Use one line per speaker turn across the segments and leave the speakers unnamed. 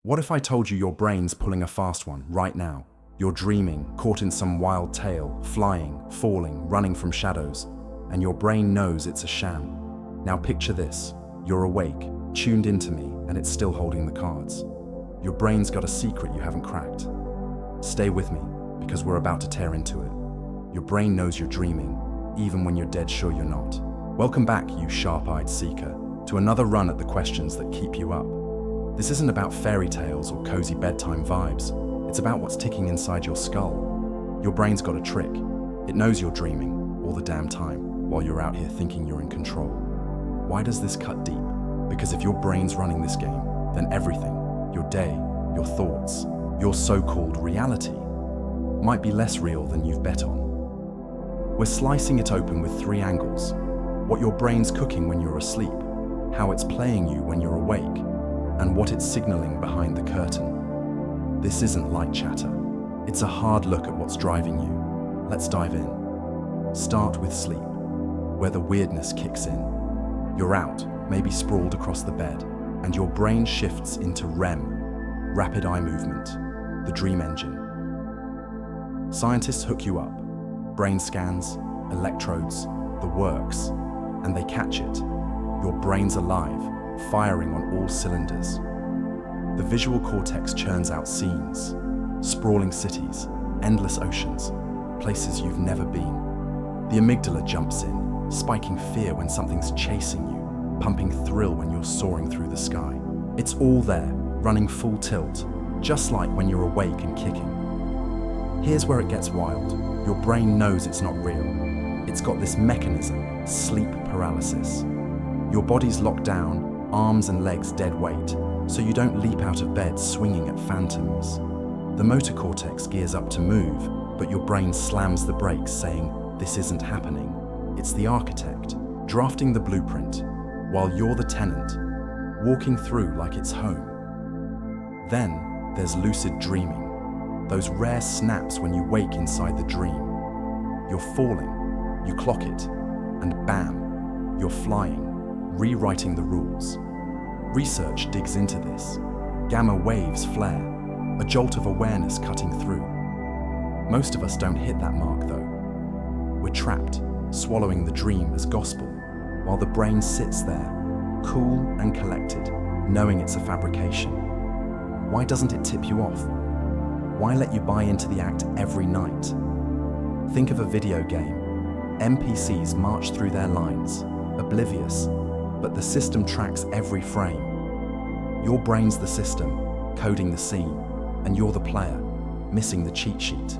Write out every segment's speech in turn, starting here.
What if I told you your brain's pulling a fast one right now? You're dreaming, caught in some wild tale, flying, falling, running from shadows, and your brain knows it's a sham. Now picture this. You're awake, tuned into me, and it's still holding the cards. Your brain's got a secret you haven't cracked. Stay with me, because we're about to tear into it. Your brain knows you're dreaming, even when you're dead sure you're not. Welcome back, you sharp-eyed seeker, to another run at the questions that keep you up. This isn't about fairy tales or cozy bedtime vibes. It's about what's ticking inside your skull. Your brain's got a trick. It knows you're dreaming all the damn time while you're out here thinking you're in control. Why does this cut deep? Because if your brain's running this game, then everything, your day, your thoughts, your so-called reality, might be less real than you've bet on. We're slicing it open with 3 angles: what your brain's cooking when you're asleep, how it's playing you when you're awake, and what it's signaling behind the curtain. This isn't light chatter. It's a hard look at what's driving you. Let's dive in. Start with sleep, where the weirdness kicks in. You're out, maybe sprawled across the bed, and your brain shifts into REM, rapid eye movement, the dream engine. Scientists hook you up. Brain scans, electrodes, the works, and they catch it. Your brain's alive, firing on all cylinders. The visual cortex churns out scenes, sprawling cities, endless oceans, places you've never been. The amygdala jumps in, spiking fear when something's chasing you, pumping thrill when you're soaring through the sky. It's all there, running full tilt, just like when you're awake and kicking. Here's where it gets wild. Your brain knows it's not real. It's got this mechanism, sleep paralysis. Your body's locked down, arms and legs dead weight, so you don't leap out of bed swinging at phantoms. The motor cortex gears up to move, but your brain slams the brakes, saying, "This isn't happening." It's the architect, drafting the blueprint, while you're the tenant, walking through like it's home. Then there's lucid dreaming, those rare snaps when you wake inside the dream. You're falling, you clock it, and bam, you're flying, rewriting the rules. Research digs into this. Gamma waves flare, a jolt of awareness cutting through. Most of us don't hit that mark though. We're trapped, swallowing the dream as gospel, while the brain sits there, cool and collected, knowing it's a fabrication. Why doesn't it tip you off? Why let you buy into the act every night? Think of a video game. NPCs march through their lines, oblivious, but the system tracks every frame. Your brain's the system, coding the scene, and you're the player, missing the cheat sheet.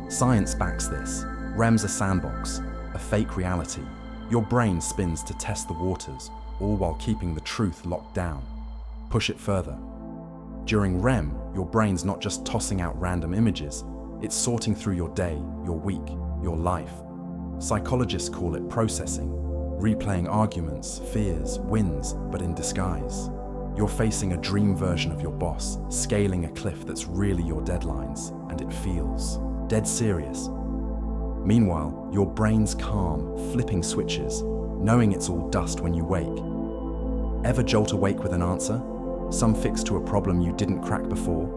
Science backs this. REM's a sandbox, a fake reality. Your brain spins to test the waters, all while keeping the truth locked down. Push it further. During REM, your brain's not just tossing out random images, it's sorting through your day, your week, your life. Psychologists call it processing, replaying arguments, fears, wins, but in disguise. You're facing a dream version of your boss, scaling a cliff that's really your deadlines, and it feels dead serious. Meanwhile, your brain's calm, flipping switches, knowing it's all dust when you wake. Ever jolt awake with an answer? Some fix to a problem you didn't crack before?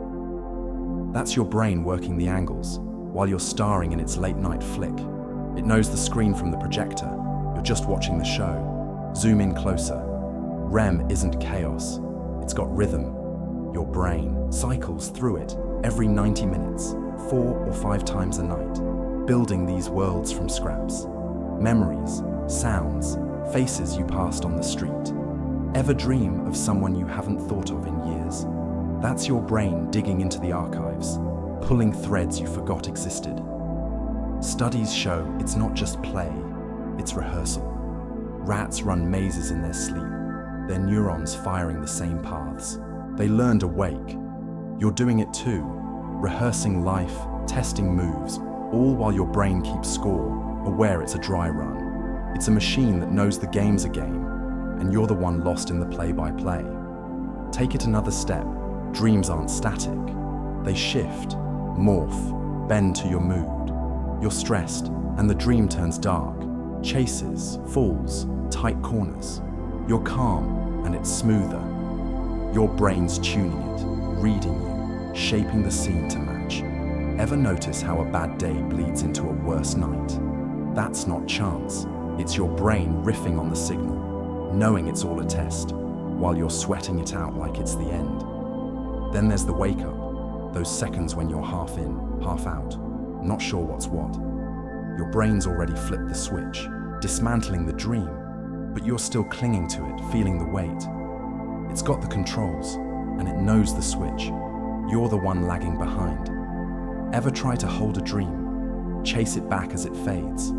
That's your brain working the angles, while you're starring in its late-night flick. It knows the screen from the projector. You're just watching the show. Zoom in closer. REM isn't chaos. It's got rhythm. Your brain cycles through it every 90 minutes, 4 or 5 times a night, building these worlds from scraps. Memories, sounds, faces you passed on the street. Ever dream of someone you haven't thought of in years? That's your brain digging into the archives, pulling threads you forgot existed. Studies show it's not just play, it's rehearsal. Rats run mazes in their sleep, their neurons firing the same paths. They learned awake. You're doing it too, rehearsing life, testing moves, all while your brain keeps score, aware it's a dry run. It's a machine that knows the game's a game, and you're the one lost in the play-by-play. Take it another step. Dreams aren't static. They shift, morph, bend to your mood. You're stressed, and the dream turns dark. Chases, falls, tight corners. You're calm, and it's smoother. Your brain's tuning it. reading you, shaping the scene to match. Ever notice how a bad day bleeds into a worse night? That's not chance. It's your brain riffing on the signal, knowing it's all a test, while you're sweating it out like it's the end. Then there's the wake up, those seconds when you're half in, half out, not sure what's what. Your brain's already flipped the switch, dismantling the dream, but you're still clinging to it, feeling the weight. It's got the controls, and it knows the switch. You're the one lagging behind. Ever try to hold a dream, chase it back as it fades?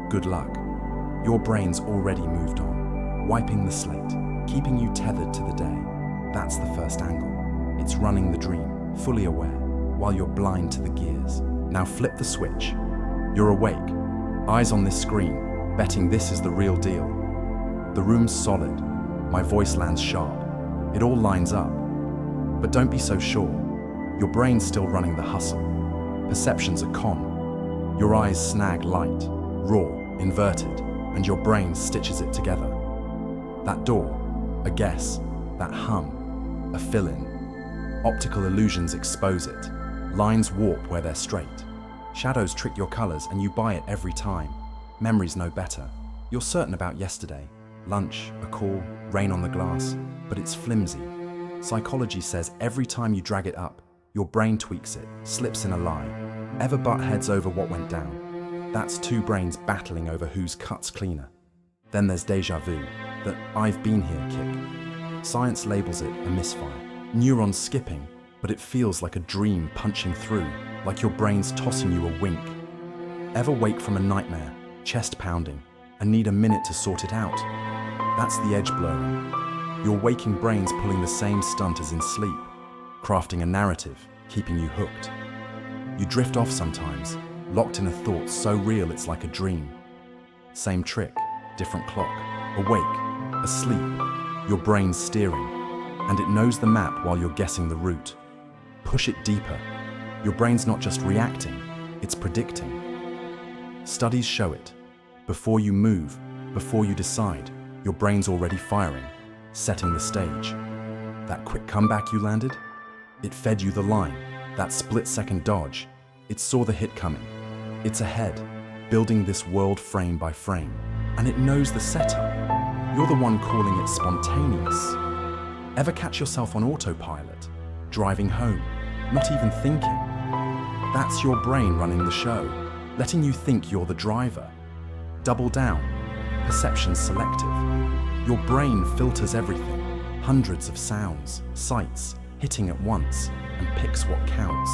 Good luck. Your brain's already moved on, wiping the slate, keeping you tethered to the day. That's the first angle. It's running the dream, fully aware, while you're blind to the gears. Now flip the switch. You're awake, eyes on this screen, betting this is the real deal. The room's solid. My voice lands sharp. It all lines up. But don't be so sure. Your brain's still running the hustle. Perception's a con. Your eyes snag light, raw, inverted, and your brain stitches it together. That door, a guess. That hum, a fill-in. Optical illusions expose it. Lines warp where they're straight. Shadows trick your colors and you buy it every time. Memories know better. You're certain about yesterday. Lunch, a call, rain on the glass, but it's flimsy. Psychology says every time you drag it up, your brain tweaks it, slips in a lie. Ever butt heads over what went down? That's two brains battling over whose cut's cleaner. Then there's déjà vu, that I've been here kick. Science labels it a misfire. Neurons skipping, but it feels like a dream punching through, like your brain's tossing you a wink. Ever wake from a nightmare, chest pounding, and need a minute to sort it out? That's the edge blurring. Your waking brain's pulling the same stunt as in sleep, crafting a narrative, keeping you hooked. You drift off sometimes, locked in a thought so real it's like a dream. Same trick, different clock. Awake, asleep, your brain's steering, and it knows the map while you're guessing the route. Push it deeper. Your brain's not just reacting, it's predicting. Studies show it. Before you move, before you decide, your brain's already firing, setting the stage. That quick comeback you landed? It fed you the line, that split-second dodge. It saw the hit coming. It's ahead, building this world frame by frame. And it knows the setup. You're the one calling it spontaneous. Ever catch yourself on autopilot, driving home, not even thinking? That's your brain running the show, letting you think you're the driver. Double down. Perception's selective. Your brain filters everything, hundreds of sounds, sights, hitting at once, and picks what counts.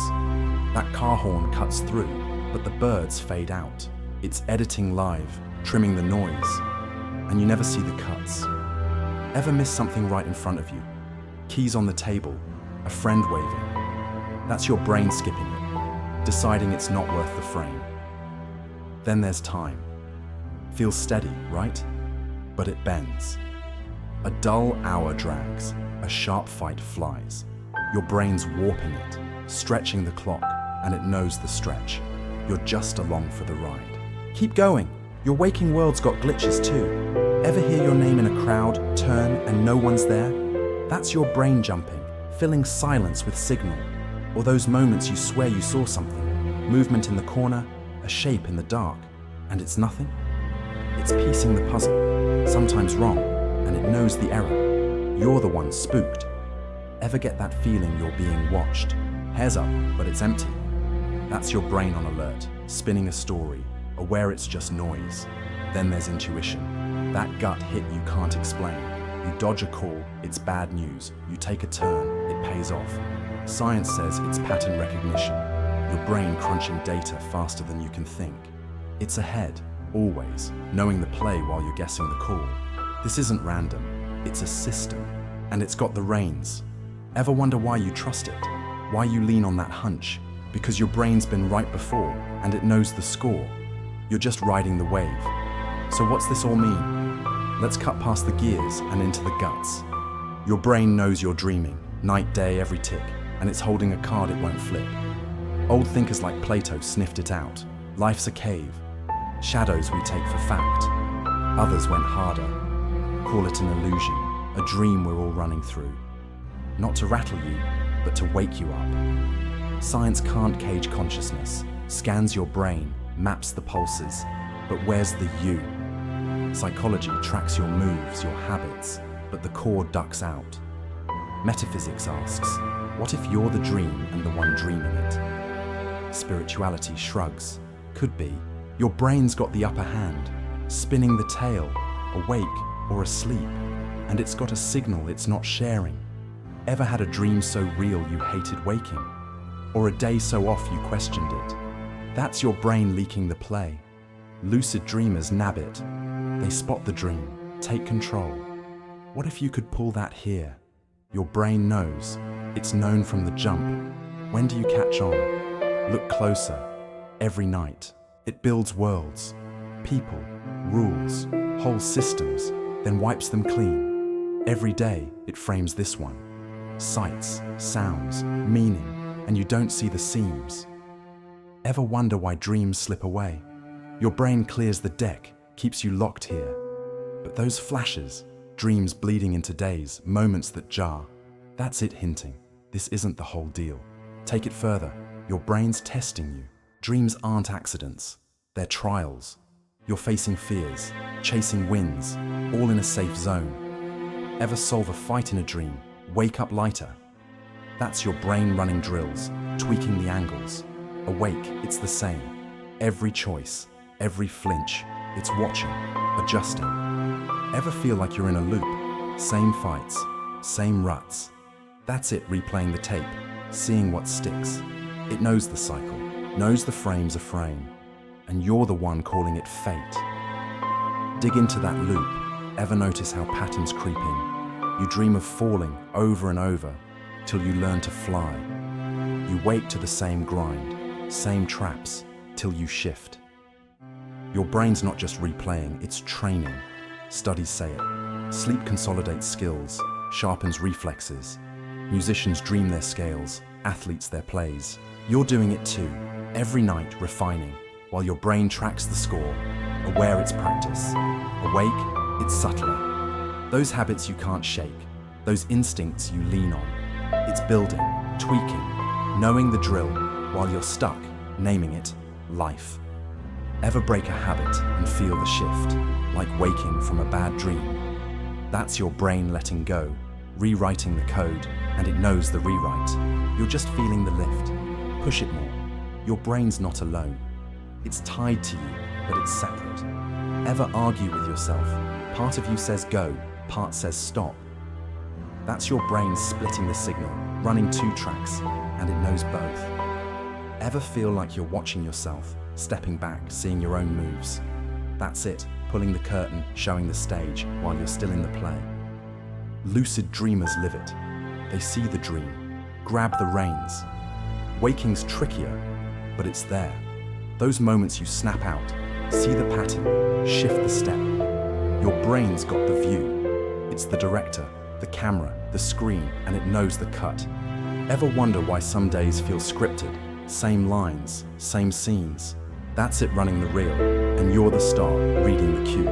That car horn cuts through, but the birds fade out. It's editing live, trimming the noise, and you never see the cuts. Ever miss something right in front of you? Keys on the table, a friend waving. That's your brain skipping it, deciding it's not worth the frame. Then there's time. Feels steady, right? But it bends. A dull hour drags, a sharp fight flies. Your brain's warping it, stretching the clock, and it knows the stretch. You're just along for the ride. Keep going. Your waking world's got glitches too. Ever hear your name in a crowd, turn, and no one's there? That's your brain jumping, filling silence with signal. Or those moments you swear you saw something. Movement in the corner, a shape in the dark, and it's nothing? It's piecing the puzzle, sometimes wrong, and it knows the error. You're the one spooked. Ever get that feeling you're being watched? Hair's up, but it's empty. That's your brain on alert, spinning a story, aware it's just noise. Then there's intuition, that gut hit you can't explain. You dodge a call, it's bad news. You take a turn, it pays off. Science says it's pattern recognition, your brain crunching data faster than you can think. It's ahead, always, knowing the play while you're guessing the call. This isn't random, it's a system, and it's got the reins. Ever wonder why you trust it? Why you lean on that hunch? Because your brain's been right before, and it knows the score. You're just riding the wave. So what's this all mean? Let's cut past the gears and into the guts. Your brain knows you're dreaming, night, day, every tick, and it's holding a card it won't flip. Old thinkers like Plato sniffed it out. Life's a cave. Shadows we take for fact. Others went harder. Call it an illusion, a dream we're all running through. Not to rattle you, but to wake you up. Science can't cage consciousness, scans your brain, maps the pulses, but where's the you? Psychology tracks your moves, your habits, but the core ducks out. Metaphysics asks, what if you're the dream and the one dreaming it? Spirituality shrugs, could be. Your brain's got the upper hand, spinning the tale, awake or asleep, and it's got a signal it's not sharing. Ever had a dream so real you hated waking? Or a day so off you questioned it? That's your brain leaking the play. Lucid dreamers nab it. They spot the dream, take control. What if you could pull that here? Your brain knows. It's known from the jump. When do you catch on? Look closer. Every night. It builds worlds, people, rules, whole systems, then wipes them clean. Every day, it frames this one. Sights, sounds, meaning, and you don't see the seams. Ever wonder why dreams slip away? Your brain clears the deck, keeps you locked here. But those flashes, dreams bleeding into days, moments that jar, that's it hinting. This isn't the whole deal. Take it further. Your brain's testing you. Dreams aren't accidents. They're trials. You're facing fears, chasing wins, all in a safe zone. Ever solve a fight in a dream, wake up lighter? That's your brain running drills, tweaking the angles. Awake, it's the same. Every choice, every flinch, it's watching, adjusting. Ever feel like you're in a loop? Same fights, same ruts. That's it replaying the tape, seeing what sticks. It knows the cycle, knows the frame's a frame, and you're the one calling it fate. Dig into that loop. Ever notice how patterns creep in? You dream of falling over and over till you learn to fly. You wake to the same grind, same traps, till you shift. Your brain's not just replaying, it's training. Studies say it. Sleep consolidates skills, sharpens reflexes. Musicians dream their scales, athletes their plays. You're doing it too, every night refining, while your brain tracks the score, aware it's practice. Awake, it's subtler. Those habits you can't shake, those instincts you lean on. It's building, tweaking, knowing the drill, while you're stuck, naming it life. Ever break a habit and feel the shift, like waking from a bad dream? That's your brain letting go, rewriting the code, and it knows the rewrite. You're just feeling the lift. Push it more. Your brain's not alone. It's tied to you, but it's separate. Ever argue with yourself? Part of you says go, part says stop. That's your brain splitting the signal, running two tracks, and it knows both. Ever feel like you're watching yourself, stepping back, seeing your own moves? That's it, pulling the curtain, showing the stage, while you're still in the play. Lucid dreamers live it. They see the dream, grab the reins. Waking's trickier, but it's there. Those moments you snap out, see the pattern, shift the step. Your brain's got the view. It's the director, the camera, the screen, and it knows the cut. Ever wonder why some days feel scripted? Same lines, same scenes. That's it running the reel, and you're the star reading the cue.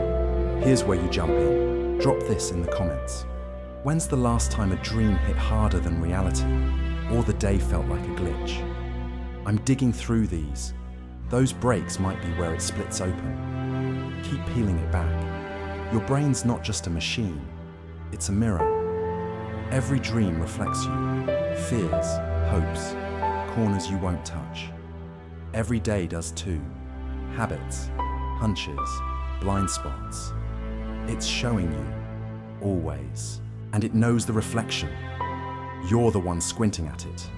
Here's where you jump in. Drop this in the comments. When's the last time a dream hit harder than reality, or the day felt like a glitch? I'm digging through these. Those breaks might be where it splits open. Keep peeling it back. Your brain's not just a machine, it's a mirror. Every dream reflects you, fears, hopes, corners you won't touch. Every day does too. Habits, hunches, blind spots. It's showing you, always. And it knows the reflection. You're the one squinting at it.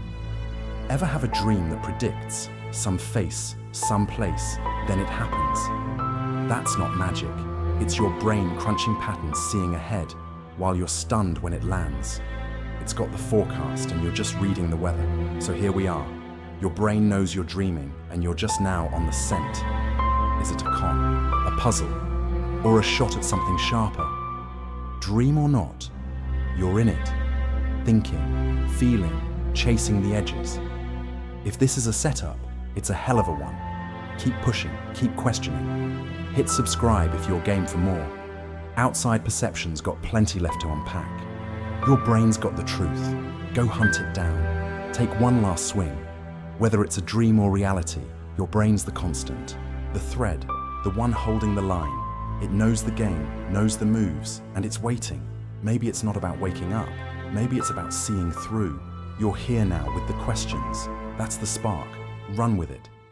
Ever have a dream that predicts some face, some place, then it happens? That's not magic. It's your brain crunching patterns, seeing ahead, while you're stunned when it lands. It's got the forecast and you're just reading the weather. So here we are. Your brain knows you're dreaming and you're just now on the scent. Is it a con, a puzzle, or a shot at something sharper? Dream or not, you're in it, thinking, feeling, chasing the edges. If this is a setup, it's a hell of a one. Keep pushing, keep questioning. Hit subscribe if you're game for more. Outside Perception's got plenty left to unpack. Your brain's got the truth. Go hunt it down. Take one last swing. Whether it's a dream or reality, your brain's the constant. The thread, the one holding the line. It knows the game, knows the moves, and it's waiting. Maybe it's not about waking up. Maybe it's about seeing through. You're here now with the questions. That's the spark. Run with it.